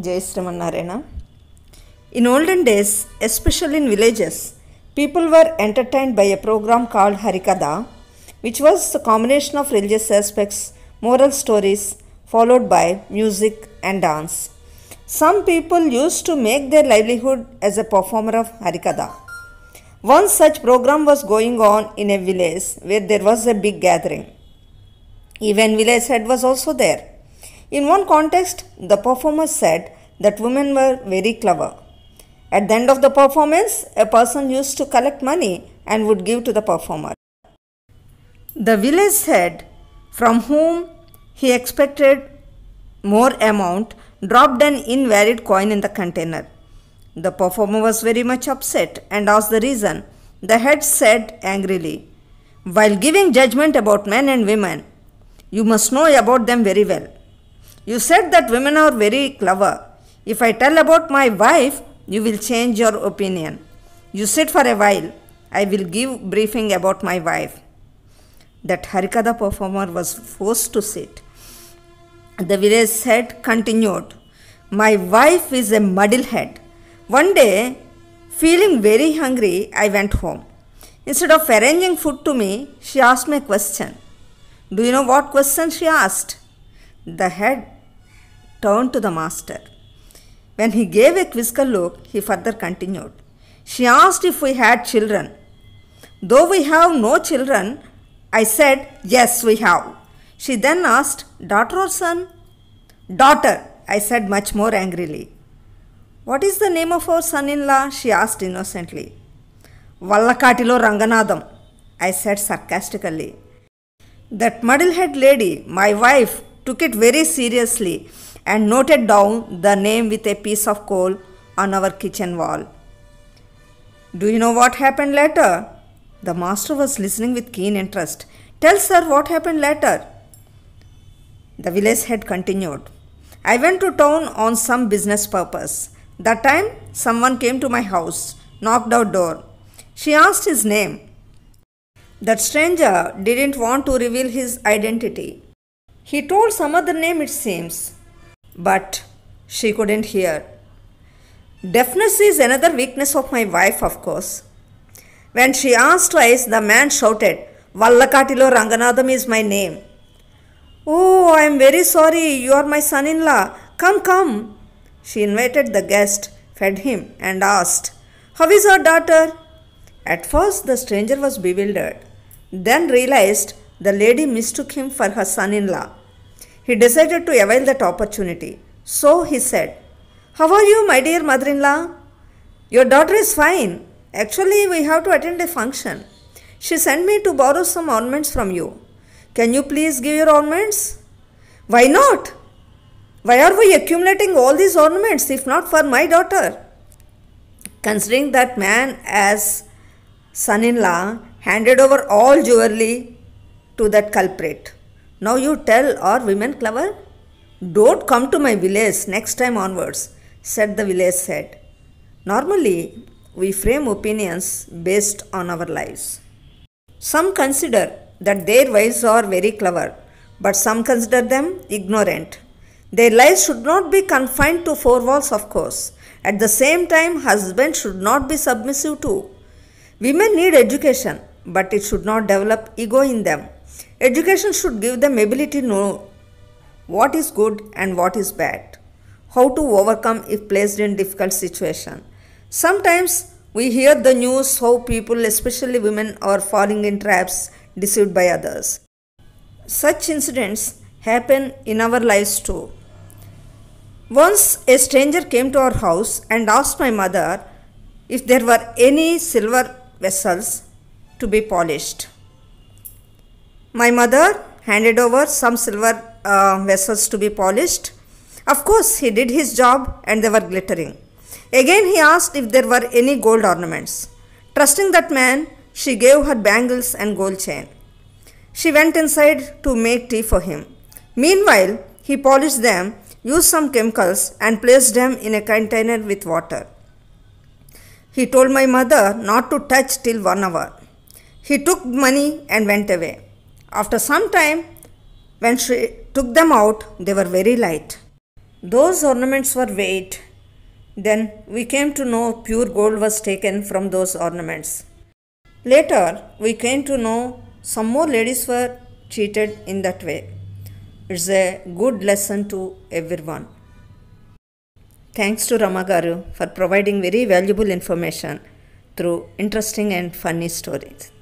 Jai Srimanarayana. In olden days, especially in villages, people were entertained by a program called Harikatha, which was a combination of religious aspects, moral stories, followed by music and dance. Some people used to make their livelihood as a performer of Harikatha. One such program was going on in a village where there was a big gathering. Even village head was also there. In one context, the performer said that women were very clever. At the end of the performance, a person used to collect money and would give to the performer. The village head, from whom he expected more amount, dropped an invalid coin in the container. The performer was very much upset and asked the reason. The head said angrily, "While giving judgment about men and women, you must know about them very well. You said that women are very clever. If I tell about my wife, you will change your opinion. You sit for a while. I will give briefing about my wife." That Harikatha performer was forced to sit. The village head continued, "My wife is a muddlehead. One day, feeling very hungry, I went home. Instead of arranging food to me, she asked me a question. Do you know what question she asked?" The head turned to the master. When he gave a quizzical look, he further continued. She asked if we had children. Though we have no children, I said, "Yes, we have." She then asked, "Daughter or son?" "Daughter," I said much more angrily. "What is the name of our son-in-law?" she asked innocently. "Vallakatilo Ranganadam," I said sarcastically. That muddlehead lady, my wife, took it very seriously and noted down the name with a piece of coal on our kitchen wall. Do you know what happened later? The master was listening with keen interest. "Tell sir what happened later." The village head continued. "I went to town on some business purpose. That time someone came to my house, knocked our door. She asked his name. That stranger didn't want to reveal his identity. He told some other name, it seems, but she couldn't hear. Deafness is another weakness of my wife, of course. When she asked twice, the man shouted, 'Vallakatilo Ranganadam is my name.' 'Oh, I am very sorry, you are my son-in-law. Come, come.' She invited the guest, fed him, and asked, 'How is our daughter?' At first, the stranger was bewildered, then realized the lady mistook him for her son-in-law. He decided to avail that opportunity. So he said, 'How are you, my dear mother-in-law?' 'Your daughter is fine. Actually, we have to attend a function. She sent me to borrow some ornaments from you. Can you please give your ornaments?' 'Why not? Why are we accumulating all these ornaments if not for my daughter?' Considering that man as son-in-law, handed over all jewelry to that culprit. 'Now you tell, are women clever? Don't come to my village next time onwards,' said the village head. Normally, we frame opinions based on our lives. Some consider that their wives are very clever, but some consider them ignorant. Their lives should not be confined to four walls, of course. At the same time, husbands should not be submissive too. Women need education, but it should not develop ego in them. Education should give them ability to know what is good and what is bad, how to overcome if placed in difficult situation. Sometimes we hear the news how people, especially women, are falling in traps deceived by others. Such incidents happen in our lives too. Once a stranger came to our house and asked my mother if there were any silver vessels to be polished. My mother handed over some silver vessels to be polished. Of course, he did his job and they were glittering. Again, he asked if there were any gold ornaments. Trusting that man, she gave her bangles and gold chain. She went inside to make tea for him. Meanwhile, he polished them, used some chemicals, and placed them in a container with water. He told my mother not to touch till 1 hour. He took money and went away. After some time, when she took them out, they were very light. Those ornaments were weighed. Then we came to know pure gold was taken from those ornaments. Later, we came to know some more ladies were cheated in that way. It's a good lesson to everyone. Thanks to Ramagaru for providing very valuable information through interesting and funny stories.